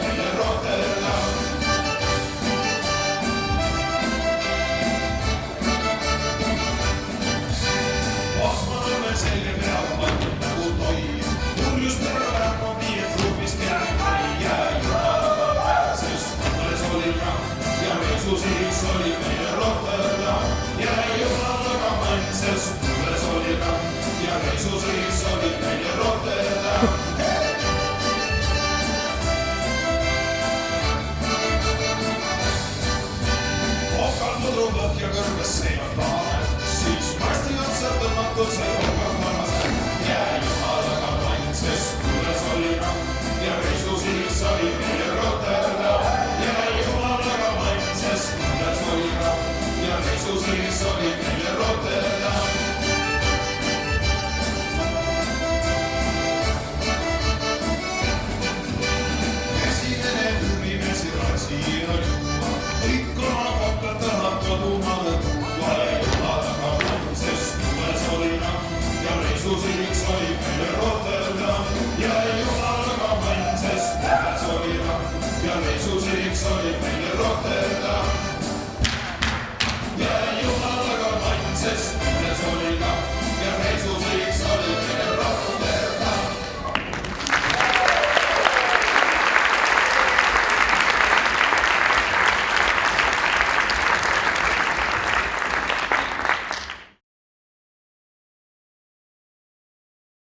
meile Rotterdam. Osman on veel selge peal, mõtleb nagu toim. Julius Pervärk on nii, et ruumist jääb ei jää jumalaga, sest alles oli ramm ja Jeesusiks oli meile Rotterdam. Jää jumalaga mann, sest alles oli ramm ja Jeesusiks oli meile Rotterdam. Ja kõrges seivad paaned, siis kasti otsa tõmmatud sai rohkem vanast. Jää jumalaga mann, sest kuules oli ramm ja Kristusiks oli meile Rotterdam. Jää jumalaga mann, sest kuules oli ramm ja Kristusiks oli meile Rotterdam. Esimene tüürimesi ratsiin oli juua, rikkona kokka tahab kodumale tuua. Ja jumalaga mann, sest kuules oli ramm ja Kristusiks oli meile Rotterdam. Ja jumalaga mann, sest kuules oli ramm ja Kristusiks oli meile Rotterdam. Ja jumalaga mann, sest